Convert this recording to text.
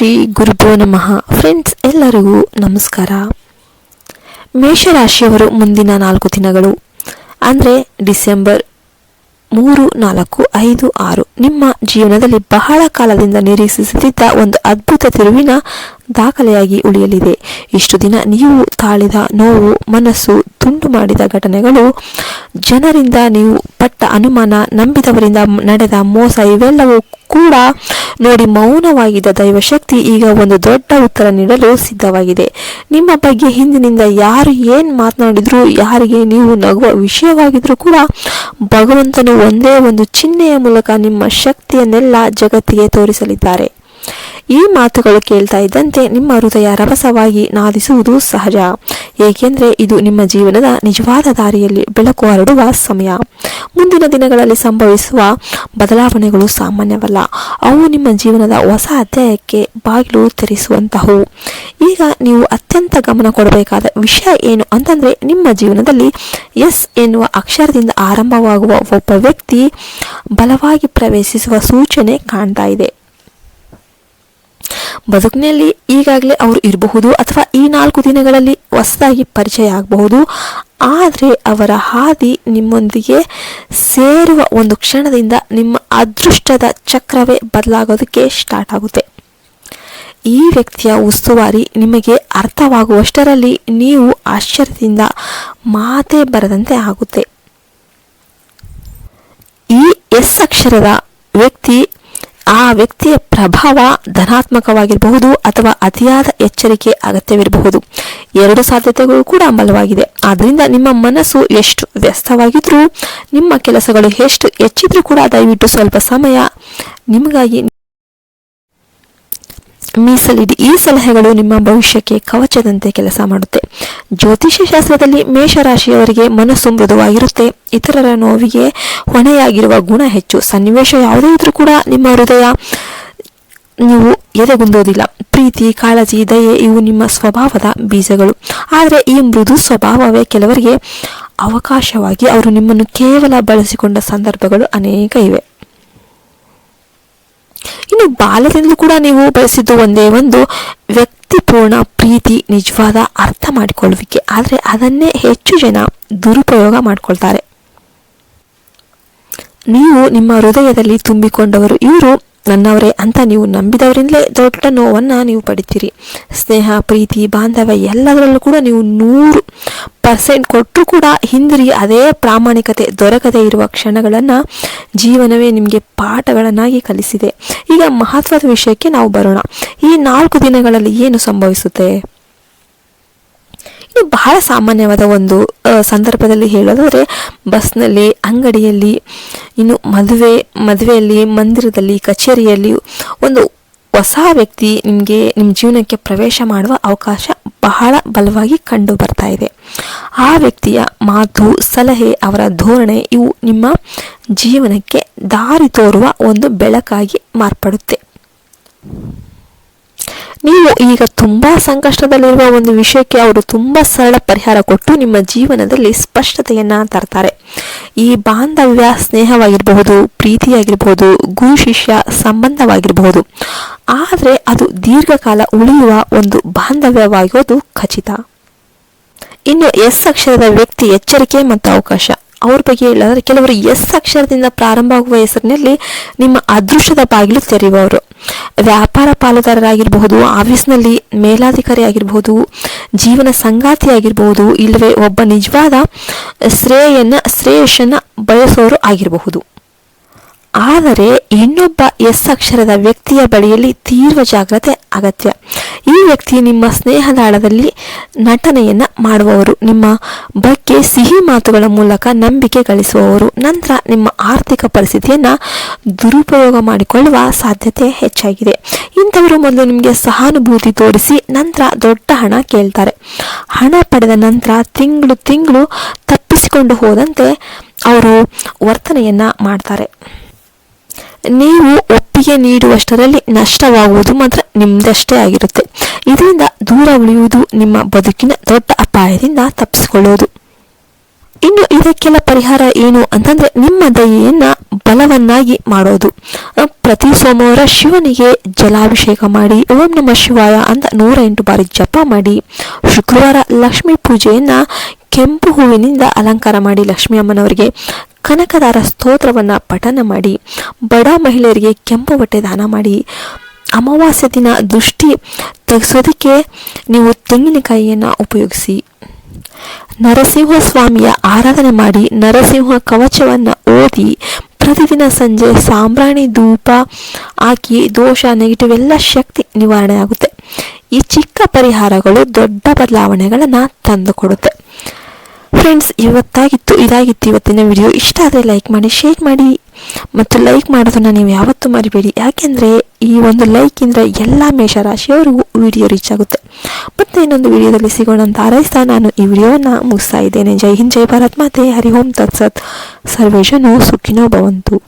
ಶ್ರೀ ಗುರುಭ್ಯೋ ನಮಃ. ಫ್ರೆಂಡ್ಸ್, ಎಲ್ಲರಿಗೂ ನಮಸ್ಕಾರ. ಮೇಷರಾಶಿಯವರು ಮುಂದಿನ 4 ದಿನಗಳು ಅಂದರೆ ಡಿಸೆಂಬರ್ 3, 4, 5, 6 ನಿಮ್ಮ ಜೀವನದಲ್ಲಿ ಬಹಳ ಕಾಲದಿಂದ ನಿರೀಕ್ಷಿಸುತ್ತಿದ್ದ ಒಂದು ಅದ್ಭುತ ತಿರುವಿನ ದಾಖಲೆಯಾಗಿ ಉಳಿಯಲಿದೆ. ಇಷ್ಟು ದಿನ ನೀವು ತಾಳಿದ ನೋವು, ಮನಸ್ಸು ತುಂಡು ಮಾಡಿದ ಘಟನೆಗಳು, ಜನರಿಂದ ನೀವು ಪಟ್ಟ ಅನುಮಾನ, ನಂಬಿದವರಿಂದ ನಡೆದ ಮೋಸ ಇವೆಲ್ಲವೂ ಕೂಡ ನೋಡಿ ಮೌನವಾಗಿದ್ದ ದೈವಶಕ್ತಿ ಈಗ ಒಂದು ದೊಡ್ಡ ಉತ್ತರ ನೀಡಲು ಸಿದ್ಧವಾಗಿದೆ. ನಿಮ್ಮ ಬಗ್ಗೆ ಹಿಂದಿನಿಂದ ಯಾರು ಮಾತನಾಡಿದ್ರು, ಯಾರಿಗೆ ನೀವು ನಗುವ ವಿಷಯವಾಗಿದ್ರು ಕೂಡ ಭಗವಂತನು ಒಂದೇ ಒಂದು ಚಿಹ್ನೆಯ ಮೂಲಕ ನಿಮ್ಮ ಶಕ್ತಿಯನ್ನೆಲ್ಲ ಜಗತ್ತಿಗೆ ತೋರಿಸಲಿದ್ದಾರೆ. ಈ ಮಾತುಗಳು ಕೇಳ್ತಾ ಇದ್ದಂತೆ ನಿಮ್ಮ ಹೃದಯ ರಭಸವಾಗಿ ನಾದಿಸುವುದು ಸಹಜ. ಏಕೆಂದರೆ ಇದು ನಿಮ್ಮ ಜೀವನದ ನಿಜವಾದ ದಾರಿಯಲ್ಲಿ ಬೆಳಕು ಹರಡುವ ಸಮಯ. ಮುಂದಿನ ದಿನಗಳಲ್ಲಿ ಸಂಭವಿಸುವ ಬದಲಾವಣೆಗಳು ಸಾಮಾನ್ಯವಲ್ಲ. ಅವು ನಿಮ್ಮ ಜೀವನದ ಹೊಸ ಅಧ್ಯಾಯಕ್ಕೆ ಬಾಗಿಲು ತೆರೆಸುವಂತಹವು. ಈಗ ನೀವು ಅತ್ಯಂತ ಗಮನ ಕೊಡಬೇಕಾದ ವಿಷಯ ಏನು ಅಂತಂದ್ರೆ, ನಿಮ್ಮ ಜೀವನದಲ್ಲಿ ಎಸ್ ಎನ್ನುವ ಅಕ್ಷರದಿಂದ ಆರಂಭವಾಗುವ ಒಬ್ಬ ವ್ಯಕ್ತಿ ಬಲವಾಗಿ ಪ್ರವೇಶಿಸುವ ಸೂಚನೆ ಕಾಣ್ತಾ ಇದೆ. ಬದುಕಿನಲ್ಲಿ ಈಗಾಗಲೇ ಅವರು ಇರಬಹುದು ಅಥವಾ ಈ 4 ದಿನಗಳಲ್ಲಿ ಹೊಸದಾಗಿ ಪರಿಚಯ ಆಗಬಹುದು. ಆದರೆ ಅವರ ಹಾದಿ ನಿಮ್ಮೊಂದಿಗೆ ಸೇರುವ ಒಂದು ಕ್ಷಣದಿಂದ ನಿಮ್ಮ ಅದೃಷ್ಟದ ಚಕ್ರವೇ ಬದಲಾಗೋದಕ್ಕೆ ಸ್ಟಾರ್ಟ್ ಆಗುತ್ತೆ. ಈ ವ್ಯಕ್ತಿಯ ಉಸ್ತುವಾರಿ ನಿಮಗೆ ಅರ್ಥವಾಗುವಷ್ಟರಲ್ಲಿ ನೀವು ಆಶ್ಚರ್ಯದಿಂದ ಮಾತೇ ಬರದಂತೆ ಆಗುತ್ತೆ. ಈ ಎಸ್ ಅಕ್ಷರದ ಆ ವ್ಯಕ್ತಿಯ ಪ್ರಭಾವ ಧನಾತ್ಮಕವಾಗಿರಬಹುದು ಅಥವಾ ಅತಿಯಾದ ಎಚ್ಚರಿಕೆ ಅಗತ್ಯವಿರಬಹುದು. 2 ಸಾಧ್ಯತೆಗಳು ಕೂಡ ಬಲವಾಗಿದೆ. ಆದ್ದರಿಂದ ನಿಮ್ಮ ಮನಸ್ಸು ಎಷ್ಟು ವ್ಯಸ್ತವಾಗಿದ್ರೂ, ನಿಮ್ಮ ಕೆಲಸಗಳು ಎಷ್ಟು ಹೆಚ್ಚಿದ್ರೂ ಕೂಡ ದಯವಿಟ್ಟು ಸ್ವಲ್ಪ ಸಮಯ ನಿಮಗಾಗಿ ಮೀಸಲಿಡಿ. ಈ ಸಲಹೆಗಳು ನಿಮ್ಮ ಭವಿಷ್ಯಕ್ಕೆ ಕವಚದಂತೆ ಕೆಲಸ ಮಾಡುತ್ತೆ. ಜ್ಯೋತಿಷ್ಯ ಶಾಸ್ತ್ರದಲ್ಲಿ ಮೇಷರಾಶಿಯವರಿಗೆ ಮನಸ್ಸು ಮೃದುವಾಗಿರುತ್ತೆ. ಇತರರ ನೋವಿಗೆ ಹೊಣೆಯಾಗಿರುವ ಗುಣ ಹೆಚ್ಚು. ಸನ್ನಿವೇಶ ಯಾವುದೇ ಇದ್ರೂ ಕೂಡ ನಿಮ್ಮ ಹೃದಯ ನೀವು ಎದೆಗುಂದೋದಿಲ್ಲ. ಪ್ರೀತಿ, ಕಾಳಜಿ, ದಯೆ ಇವು ನಿಮ್ಮ ಸ್ವಭಾವದ ಬೀಜಗಳು. ಆದರೆ ಈ ಮೃದು ಸ್ವಭಾವವೇ ಕೆಲವರಿಗೆ ಅವಕಾಶವಾಗಿ ಅವರು ನಿಮ್ಮನ್ನು ಕೇವಲ ಬಳಸಿಕೊಂಡ ಸಂದರ್ಭಗಳು ಅನೇಕ ಇವೆ. ಇನ್ನು ಬಾಲ್ಯದಿಂದಲೂ ಕೂಡ ನೀವು ಬಯಸಿದ್ದು ಒಂದೇ ಒಂದು ವ್ಯಕ್ತಿಪೂರ್ಣ ಪ್ರೀತಿ, ನಿಜವಾದ ಅರ್ಥ ಮಾಡಿಕೊಳ್ಳುವಿಕೆ. ಆದರೆ ಅದನ್ನೇ ಹೆಚ್ಚು ಜನ ದುರುಪಯೋಗ ಮಾಡಿಕೊಳ್ತಾರೆ. ನೀವು ನಿಮ್ಮ ಹೃದಯದಲ್ಲಿ ತುಂಬಿಕೊಂಡವರು ಇವರು ನನ್ನವರೇ ಅಂತ ನೀವು ನಂಬಿದವರಿಂದಲೇ ದೊಡ್ಡ ನೋವನ್ನು ನೀವು ಪಡಿತೀರಿ. ಸ್ನೇಹ, ಪ್ರೀತಿ, ಬಾಂಧವ್ಯ ಎಲ್ಲದರಲ್ಲೂ ಕೂಡ ನೀವು 100% ಕೊಟ್ಟರೂ ಕೂಡ ಹಿಂದಿರುಗಿ ಅದೇ ಪ್ರಾಮಾಣಿಕತೆ ದೊರಕದೇ ಇರುವ ಕ್ಷಣಗಳನ್ನು ಜೀವನವೇ ನಿಮಗೆ ಪಾಠಗಳನ್ನಾಗಿ ಕಲಿಸಿದೆ. ಈಗ ಮಹತ್ವದ ವಿಷಯಕ್ಕೆ ನಾವು ಬರೋಣ. ಈ 4 ದಿನಗಳಲ್ಲಿ ಏನು ಸಂಭವಿಸುತ್ತೆ? ಇದು ಬಹಳ ಸಾಮಾನ್ಯವಾದ ಒಂದು ಸಂದರ್ಭದಲ್ಲಿ ಹೇಳೋದಾದರೆ, ಬಸ್ನಲ್ಲಿ, ಅಂಗಡಿಯಲ್ಲಿ, ಇನ್ನು ಮದುವೆಯಲ್ಲಿ, ಮಂದಿರದಲ್ಲಿ, ಕಚೇರಿಯಲ್ಲಿ ಒಂದು ಹೊಸ ವ್ಯಕ್ತಿ ನಿಮ್ಮ ಜೀವನಕ್ಕೆ ಪ್ರವೇಶ ಮಾಡುವ ಅವಕಾಶ ಬಹಳ ಬಲವಾಗಿ ಕಂಡು ಬರ್ತಾ ಇದೆ. ಆ ವ್ಯಕ್ತಿಯ ಮಾತು, ಸಲಹೆ, ಅವರ ಧೋರಣೆ ಇವು ನಿಮ್ಮ ಜೀವನಕ್ಕೆ ದಾರಿ ತೋರುವ ಒಂದು ಬೆಳಕಾಗಿ ಮಾರ್ಪಡುತ್ತೆ. ನೀವು ಈಗ ತುಂಬ ಸಂಕಷ್ಟದಲ್ಲಿರುವ ಒಂದು ವಿಷಯಕ್ಕೆ ಅವರು ತುಂಬ ಸರಳ ಪರಿಹಾರ ಕೊಟ್ಟು ನಿಮ್ಮ ಜೀವನದಲ್ಲಿ ಸ್ಪಷ್ಟತೆಯನ್ನು ತರ್ತಾರೆ. ಈ ಬಾಂಧವ್ಯ ಸ್ನೇಹವಾಗಿರಬಹುದು, ಪ್ರೀತಿಯಾಗಿರಬಹುದು, ಗುರು ಶಿಷ್ಯ ಸಂಬಂಧವಾಗಿರಬಹುದು. ಆದರೆ ಅದು ದೀರ್ಘಕಾಲ ಉಳಿಯುವ ಒಂದು ಬಾಂಧವ್ಯವಾಗೋದು ಖಚಿತ. ಇನ್ನು ಎಸ್ ಅಕ್ಷರದ ವ್ಯಕ್ತಿ ಎಚ್ಚರಿಕೆ ಮತ್ತು ಅವಕಾಶ. ಅವ್ರ ಬಗ್ಗೆ ಹೇಳೋದ್ರೆ, ಕೆಲವರು ಎಸ್ ಅಕ್ಷರದಿಂದ ಪ್ರಾರಂಭ ಆಗುವ ಹೆಸರಿನಲ್ಲಿ ನಿಮ್ಮ ಅದೃಷ್ಟದ ಬಾಗಿಲು ತೆರೆಯುವವರು. ವ್ಯಾಪಾರ ಪಾಲುದಾರರಾಗಿರಬಹುದು, ಆಫೀಸ್ನಲ್ಲಿ ಮೇಲಾಧಿಕಾರಿ ಆಗಿರಬಹುದು, ಜೀವನ ಸಂಗಾತಿ ಆಗಿರಬಹುದು, ಇಲ್ಲವೇ ಒಬ್ಬ ನಿಜವಾದ ಶ್ರೇಯಸ್ಸನ್ನು ಬಯಸೋರು ಆಗಿರಬಹುದು. ಆದರೆ ಇನ್ನೊಬ್ಬ ಎಸ್ ಅಕ್ಷರದ ವ್ಯಕ್ತಿಯ ಬಳಿಯಲ್ಲಿ ತೀವ್ರ ಜಾಗ್ರತೆ ಅಗತ್ಯ. ಈ ವ್ಯಕ್ತಿ ನಿಮ್ಮ ಸ್ನೇಹದಾಳದಲ್ಲಿ ನಟನೆಯನ್ನ ಮಾಡುವವರು, ನಿಮ್ಮ ಬಗ್ಗೆ ಸಿಹಿ ಮಾತುಗಳ ಮೂಲಕ ನಂಬಿಕೆ ಗಳಿಸುವವರು, ನಂತರ ನಿಮ್ಮ ಆರ್ಥಿಕ ಪರಿಸ್ಥಿತಿಯನ್ನ ದುರುಪಯೋಗ ಮಾಡಿಕೊಳ್ಳುವ ಸಾಧ್ಯತೆ ಹೆಚ್ಚಾಗಿದೆ. ಇಂಥವರು ಮೊದಲು ನಿಮಗೆ ಸಹಾನುಭೂತಿ ತೋರಿಸಿ ನಂತರ ದೊಡ್ಡ ಹಣ ಕೇಳ್ತಾರೆ. ಹಣ ಪಡೆದ ನಂತರ ತಿಂಗಳು ತಪ್ಪಿಸಿಕೊಂಡು ಹೋದಂತೆ ಅವರು ವರ್ತನೆಯನ್ನ ಮಾಡ್ತಾರೆ. ನೀವು ಒಪ್ಪಿಗೆ ನೀಡುವಷ್ಟರಲ್ಲಿ ನಷ್ಟವಾಗುವುದು ಮಾತ್ರ ನಿಮ್ದಷ್ಟೇ ಆಗಿರುತ್ತೆ. ಇದರಿಂದ ದೂರ ಉಳಿಯುವುದು ನಿಮ್ಮ ಬದುಕಿನ ದೊಡ್ಡ ಅಪಾಯದಿಂದ ತಪ್ಪಿಸಿಕೊಳ್ಳುವುದು. ಇನ್ನು ಇದಕ್ಕೆಲ್ಲ ಪರಿಹಾರ ಏನು ಅಂತಂದ್ರೆ ನಿಮ್ಮ ದಯೆಯನ್ನ ಬಲವನ್ನಾಗಿ ಮಾಡೋದು. ಪ್ರತಿ ಸೋಮವಾರ ಶಿವನಿಗೆ ಜಲಾಭಿಷೇಕ ಮಾಡಿ ಓಂ ನಮಃ ಶಿವಾಯ ಅಂತ 108 ಬಾರಿ ಜಪ ಮಾಡಿ. ಶುಕ್ರವಾರ ಲಕ್ಷ್ಮೀ ಪೂಜೆಯನ್ನ ಕೆಂಪು ಹೂವಿನಿಂದ ಅಲಂಕಾರ ಮಾಡಿ ಲಕ್ಷ್ಮೀ ಅಮ್ಮನವರಿಗೆ ಕನಕದಾರ ಸ್ತೋತ್ರವನ್ನ ಪಠನ ಮಾಡಿ. ಬಡ ಮಹಿಳೆಯರಿಗೆ ಕೆಂಪು ಬಟ್ಟೆ ದಾನ ಮಾಡಿ. ಅಮಾವಾಸ್ಯ ದಿನ ದೃಷ್ಟಿ ತೆಗೆಸೋದಕ್ಕೆ ನೀವು ತೆಂಗಿನಕಾಯಿಯನ್ನು ಉಪಯೋಗಿಸಿ. ನರಸಿಂಹ ಸ್ವಾಮಿಯ ಆರಾಧನೆ ಮಾಡಿ ನರಸಿಂಹ ಕವಚವನ್ನು ಓದಿ ಪ್ರತಿದಿನ ಸಂಜೆ ಸಾಂಬ್ರಾಣಿ ಧೂಪ ಹಾಕಿ ದೋಷ ನೆಗೆಟಿವ್ ಎಲ್ಲ ಶಕ್ತಿ ನಿವಾರಣೆ ಆಗುತ್ತೆ. ಈ ಚಿಕ್ಕ ಪರಿಹಾರಗಳು ದೊಡ್ಡ ಬದಲಾವಣೆಗಳನ್ನು ತಂದುಕೊಡುತ್ತೆ. ಫ್ರೆಂಡ್ಸ್, ಇದಾಗಿತ್ತು ಇವತ್ತಿನ ವಿಡಿಯೋ. ಇಷ್ಟ ಆದರೆ ಲೈಕ್ ಮಾಡಿ, ಶೇರ್ ಮಾಡಿ ಮತ್ತು ಲೈಕ್ ಮಾಡೋದನ್ನು ನೀವು ಯಾವತ್ತೂ ಮರಿಬೇಡಿ. ಯಾಕೆಂದರೆ ಈ ಒಂದು ಲೈಕಿಂದ ಎಲ್ಲ ಮೇಷರಾಶಿಯವರಿಗೂ ವಿಡಿಯೋ ರೀಚ್ ಆಗುತ್ತೆ. ಮತ್ತೆ ಇನ್ನೊಂದು ವಿಡಿಯೋದಲ್ಲಿ ಸಿಗೋಣ ಅಂತ ಹಾರೈಸ್ತಾ ನಾನು ಈ ವಿಡಿಯೋವನ್ನು ಮುಗಿಸ್ತಾ ಇದ್ದೇನೆ. ಜೈ ಹಿಂದ್, ಜೈ ಭಾರತ್ ಮಾತೆ, ಹರಿ ಓಂ ತತ್ಸತ್, ಸರ್ವೇಜನೋ ಸುಖಿನೋ ಭವಂತು.